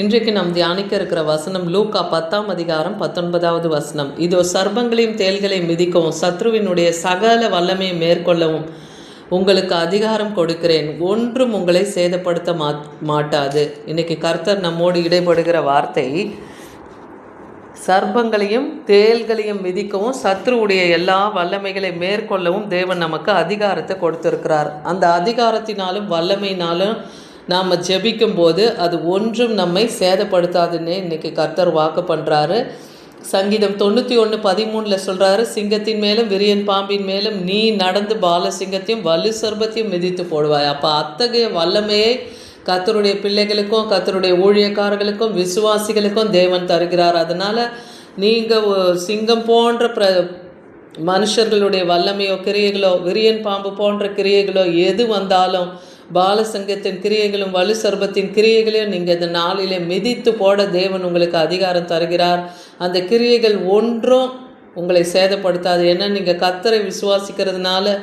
இன்றைக்கு நாம் தியானிக்க இருக்கிற வசனம் லூக்கா 10ஆம் அதிகாரம் 19வது வசனம். இதோ சர்ப்பங்களையும் தேள்களையும் மிதிக்கவும் சத்ருவினுடைய சகல வல்லமையை மேற்கொள்ளவும் உங்களுக்கு அதிகாரம் கொடுக்கிறேன், ஒன்றும் உங்களை சேதப்படுத்த மாட்டாது. இன்னைக்கு கர்த்தர் நம்மோடு இடைபடுகிற வார்த்தை, சர்ப்பங்களையும் தேள்களையும் மிதிக்கவும் சத்ருவுடைய எல்லா வல்லமைகளை மேற்கொள்ளவும் தேவன் நமக்கு அதிகாரத்தை கொடுத்திருக்கிறார். அந்த அதிகாரத்தினாலும் வல்லமையினாலும் நாம் ஜெபிக்கும் போது அது ஒன்றும் நம்மை சேதப்படுத்தாதுன்னே இன்றைக்கி கர்த்தர் வாக்கு பண்ணுறாரு. சங்கீதம் 91:13 சொல்கிறாரு, சிங்கத்தின் மேலும் விரியன் பாம்பின் மேலும் நீ நடந்து பால சிங்கத்தையும் வலு சர்பத்தையும் மிதித்து போடுவாய். அப்போ அத்தகைய வல்லமையை கர்த்தருடைய பிள்ளைகளுக்கும் கர்த்தருடைய ஊழியக்காரர்களுக்கும் விசுவாசிகளுக்கும் தேவன் தருகிறார். அதனால் நீங்கள் சிங்கம் போன்ற மனுஷர்களுடைய வல்லமையோ கிரியைகளோ விரியன் பாம்பு போன்ற கிரியைகளோ எது வந்தாலும், பாலசங்கத்தின் கிரியைகளும் வலு சர்பத்தின் கிரியைகளையும் நீங்கள் இந்த நாளிலே மிதித்து போட தேவன் உங்களுக்கு அதிகாரம் தருகிறார். அந்த கிரியைகள் ஒன்றும் உங்களை சேதப்படுத்தாது. ஏன்னா நீங்கள் கர்த்தரை விசுவாசிக்கிறதுனால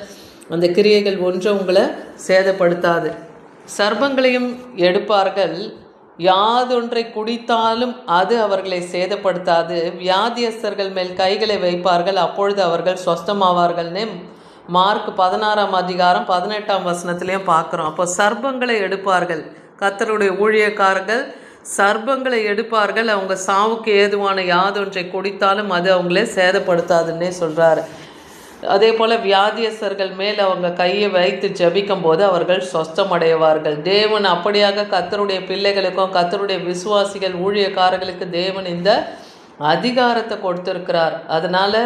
அந்த கிரியைகள் ஒன்றும் உங்களை சேதப்படுத்தாது. சர்ப்பங்களையும் எடுப்பார்கள், யாதொன்றை குடித்தாலும் அது அவர்களை சேதப்படுத்தாது. வியாதியஸ்தர்கள் மேல் கைகளை வைப்பார்கள், அப்பொழுது அவர்கள் சொஸ்தமாவார்கள்னு மார்க் 16ஆம் அதிகாரம் 18ஆம் வசனத்திலையும் பார்க்குறோம். அப்போ சர்ப்பங்களை எடுப்பார்கள், கர்த்தருடைய ஊழியக்காரர்கள் சர்ப்பங்களை எடுப்பார்கள், அவங்க சாவுக்கு ஏதுவான யாதொன்றை குடித்தாலும் அது அவங்களே சேதப்படுத்தாதுன்னே சொல்கிறாரு. அதே போல் வியாதியஸ்தர்கள் மேல் அவங்க கையை வைத்து ஜபிக்கும் போது அவர்கள் சொஸ்தமடைவார்கள். தேவன் அப்படியாக கர்த்தருடைய பிள்ளைகளுக்கும் கர்த்தருடைய விசுவாசிகள் ஊழியக்காரர்களுக்கு தேவன் இந்த அதிகாரத்தை கொடுத்திருக்கிறார். அதனால்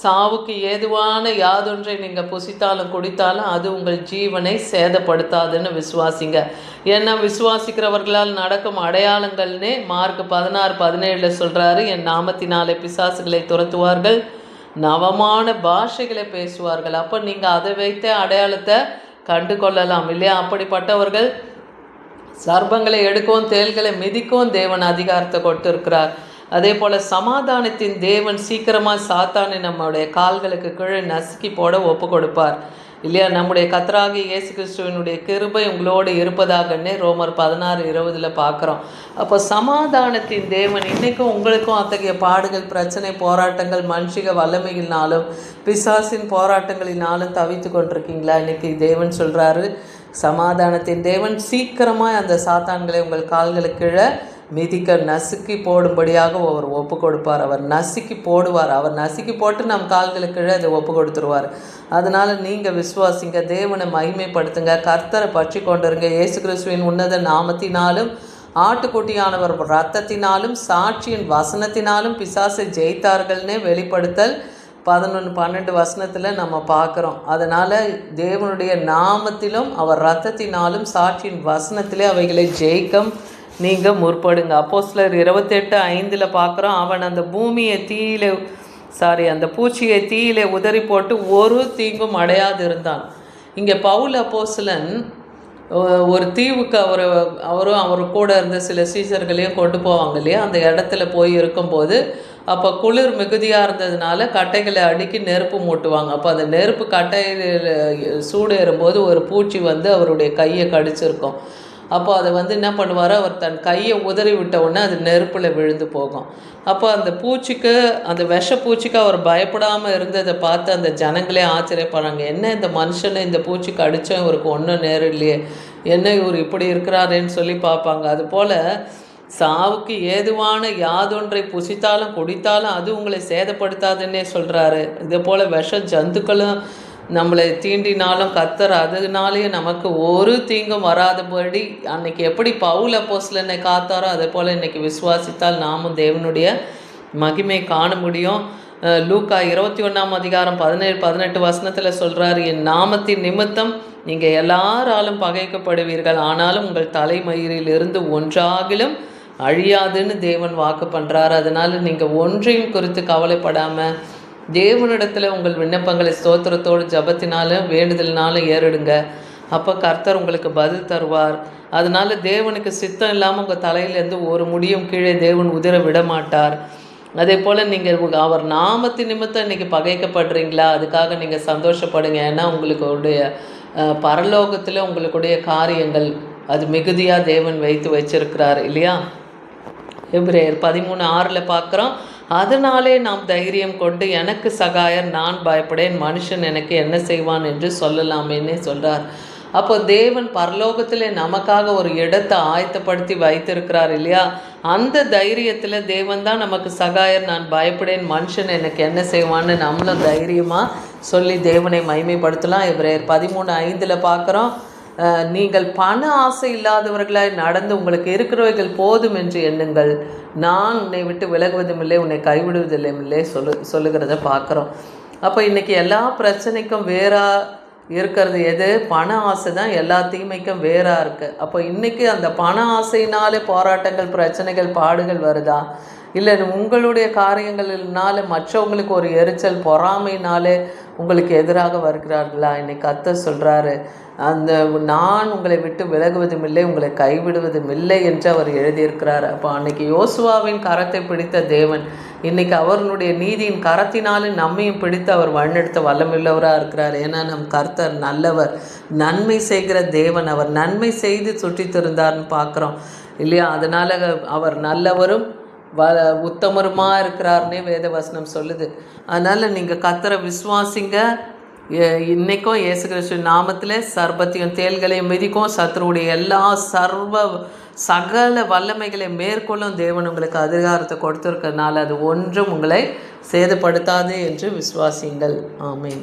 சாவுக்கு ஏதுவான யாதொன்றை நீங்கள் புசித்தாலும் குடித்தாலும் அது உங்கள் ஜீவனை சேதப்படுத்தாதுன்னு விசுவாசிங்க. ஏன்னா விசுவாசிக்கிறவர்களால் நடக்கும் அடையாளங்கள்னே மார்க் 16:17 சொல்கிறாரு, என் நாமத்தினாலே பிசாசுகளை துரத்துவார்கள், நவமான பாஷைகளை பேசுவார்கள். அப்போ நீங்கள் அதை வைத்த அடையாளத்தை கண்டு கொள்ளலாம் இல்லையா? அப்படிப்பட்டவர்கள் சர்ப்பங்களை எடுக்கவும் தேள்களை மிதிக்கவும் தேவன் அதிகாரத்தை கொடுத்திருக்கிறார். அதே போல் சமாதானத்தின் தேவன் சீக்கிரமாக சாத்தானை நம்முடைய கால்களுக்கு கீழே நசுக்கி போட ஒப்பு கொடுப்பார் இல்லையா? நம்முடைய கர்த்தராகிய இயேசு கிறிஸ்துவினுடைய கிருபை உங்களோடு இருப்பதாகன்னே ரோமர் 16:20 பார்க்குறோம். அப்போ சமாதானத்தின் தேவன் இன்றைக்கும் உங்களுக்கும் அத்தகைய பாடுகள், பிரச்சனை, போராட்டங்கள், மனுஷிக வல்லமைகளினாலும் பிசாசின் போராட்டங்களினாலும் தவித்து கொண்டிருக்கீங்களா? இன்றைக்கி தேவன் சொல்கிறாரு, சமாதானத்தின் தேவன் சீக்கிரமாக அந்த சாத்தான்களை உங்கள் கால்களுக்கு கீழே மிதிக்க நசுக்கி போடும்படியாக அவர் ஒப்பு கொடுப்பார். அவர் நசுக்கி போடுவார். அவர் நசுக்கி போட்டு நம் கால்களுக்கு கீழே அதை ஒப்பு கொடுத்துருவார். அதனால் நீங்கள் விசுவாசிங்க, தேவனை மகிமைப்படுத்துங்க, கர்த்தரை பற்றி கொண்டிருங்க. இயேசு கிறிஸ்துவின் உன்னத நாமத்தினாலும் ஆட்டுக்குட்டியானவர் இரத்தத்தினாலும் சாட்சியின் வசனத்தினாலும் பிசாசை ஜெயித்தார்கள்னே வெளிப்படுத்தல் 11-12 வசனத்தில் நம்ம பார்க்குறோம். அதனால் தேவனுடைய நாமத்திலும் அவர் இரத்தத்தினாலும் சாட்சியின் வசனத்திலே அவைகளை ஜெயிக்கும் நீங்கள் முற்படுங்க. அப்போஸ்தலர் 28:5 பார்க்குறோம், அவன் அந்த அந்த பூச்சியை தீயிலே உதறி போட்டு ஒரு தீங்கும் அடையாது இருந்தான். இங்கே பவுல் அப்போஸ்தலன் ஒரு தீவுக்கு அவரு கூட இருந்த சில சீசர்களையும் கொண்டு போவாங்க இல்லையா? அந்த இடத்துல போய் இருக்கும்போது அப்போ குளிர் மிகுதியாக இருந்ததுனால கட்டைகளை அடுக்கி நெருப்பு மூட்டுவாங்க. அப்போ அந்த நெருப்பு கட்டையில் சூடு ஏறும்போது ஒரு பூச்சி வந்து அவருடைய கையை கடிச்சிருக்கும். அப்போ அதை என்ன பண்ணுவார், அவர் தன் கையை உதறி விட்ட உடனே அது நெருப்பில் விழுந்து போகும். அப்போ அந்த பூச்சிக்கு, அந்த விஷப்பூச்சிக்கு அவர் பயப்படாமல் இருந்ததை பார்த்து அந்த ஜனங்களே ஆச்சரியப்படுறாங்க. என்ன இந்த மனுஷனை இந்த பூச்சிக்கு அடித்தோம், இவருக்கு ஒன்றும் நேரம் இல்லையே, என்ன இவர் இப்படி இருக்கிறாருன்னு சொல்லி பார்ப்பாங்க. அதுபோல் சாவுக்கு ஏதுவான யாதொன்றை புசித்தாலும் குடித்தாலும் அது உங்களை சேதப்படுத்தாதுன்னே சொல்கிறாரு. இதே போல் விஷ ஜந்துக்களும் நம்மளை தீண்டினாலும் கர்த்தர் அதனாலேயே நமக்கு ஒரு தீங்கும் வராதபடி அன்னைக்கு எப்படி பவுல் அப்போஸ்தலனை காத்தாரோ அதே போல் இன்றைக்கி விசுவாசித்தால் நாமும் தேவனுடைய மகிமை காண முடியும். லூக்கா 21ஆம் அதிகாரம் 17-18 வசனத்தில் சொல்கிறார், என் நாமத்தின் நிமித்தம் நீங்கள் எல்லாராலும் பகைக்கப்படுவீர்கள், ஆனாலும் உங்கள் தலைமயிரில் இருந்து ஒன்றாகிலும் அழியாதுன்னு தேவன் வாக்கு பண்ணுறாரு. அதனால் நீங்கள் ஒன்றையும் குறித்து கவலைப்படாமல் தேவனிடத்தில் உங்கள் விண்ணப்பங்களை ஸ்தோத்திரத்தோடு ஜபத்தினாலும் வேண்டுதலினாலும் ஏறிடுங்க. அப்போ கர்த்தர் உங்களுக்கு பதில் தருவார். அதனால் தேவனுக்கு சித்தம் இல்லாமல் உங்கள் தலையிலேருந்து ஒரு முடியும் கீழே தேவன் உதிர விட மாட்டார். அதே போல் நீங்கள் அவர் நாமத்தின் நிமித்தம் இன்றைக்கி பகைக்கப்படுறீங்களா, அதுக்காக நீங்கள் சந்தோஷப்படுங்க. ஏன்னா உங்களுடைய பரலோகத்தில் உங்களுடைய காரியங்கள் அது மிகுதியாக தேவன் வைத்து வச்சிருக்கிறார் இல்லையா? எபிரேயர் 13:6 பார்க்குறோம். அதனாலே நாம் தைரியம் கொண்டு எனக்கு சகாயர் நான் பயப்படேன், மனுஷன் எனக்கு என்ன செய்வான் என்று சொல்லலாமேன்னே சொல்கிறார். அப்போ தேவன் பரலோகத்தில் நமக்காக ஒரு இடத்தை ஆயத்தப்படுத்தி வைத்திருக்கிறார் இல்லையா? அந்த தைரியத்தில் தேவன் தான் நமக்கு சகாயர், நான் பயப்படேன், மனுஷன் எனக்கு என்ன செய்வான்னு நம்மளும் தைரியமாக சொல்லி தேவனை மகிமைப்படுத்தலாம். எபிரேயர் 13:5 பார்க்குறோம். நீங்கள் பண ஆசை இல்லாதவர்களாய் நடந்து உங்களுக்கு இருக்கிறவைகள் போதும் என்று எண்ணுங்கள், நான் உன்னை விட்டு விலகுவதும் இல்லை, உன்னை கைவிடுவதில்லையும் இல்லை சொல்லுகிறத பார்க்குறோம். அப்போ இன்றைக்கி எல்லா பிரச்சனைக்கும் வேறாக இருக்கிறது எது? பண ஆசை தான் எல்லா தீமைக்கும் வேறாக இருக்குது. அப்போ இன்றைக்கி அந்த பண ஆசையினாலே போராட்டங்கள், பிரச்சனைகள், பாடுகள் வருதா? இல்லை உங்களுடைய காரியங்களினால மற்றவங்களுக்கு ஒரு எரிச்சல், பொறாமையினாலே உங்களுக்கு எதிராக வருகிறார்களா? இன்னைக்கு கர்த்தர் சொல்கிறாரு, அந்த நான் உங்களை விட்டு விலகுவதும் இல்லை, உங்களை கைவிடுவதும் இல்லை என்று அவர் எழுதியிருக்கிறார். அப்போ அன்னைக்கு யோசுவாவின் கரத்தை பிடித்த தேவன் இன்னைக்கு அவர்களுடைய நீதியின் கரத்தினாலும் நம்மையும் பிடித்து அவர் வழிநடத்த வல்லமுள்ளவராக இருக்கிறார். ஏன்னா நம் கர்த்தர் நல்லவர், நன்மை செய்கிற தேவன். அவர் நன்மை செய்து சுற்றி திருந்தார்னு பார்க்குறோம் இல்லையா? அதனால் அவர் நல்லவரும் உத்தமருமாக இருக்கிறார்னே வேதவசனம் சொல்லுது. அதனால் நீங்கள் கர்த்தரை விசுவாசிங்க. இன்றைக்கும் இயேசு கிறிஸ்து நாமத்தில் சர்பத்தையும் தேள்களையும் மிதிக்கும், சத்துருடைய எல்லா சகல வல்லமைகளை மேற்கொள்ளும் தேவன் உங்களுக்கு அதிகாரத்தை கொடுத்துருக்கிறதுனால அது ஒன்றும் உங்களை சேதப்படுத்தாது என்று விசுவாசிங்கள். ஆமீன்.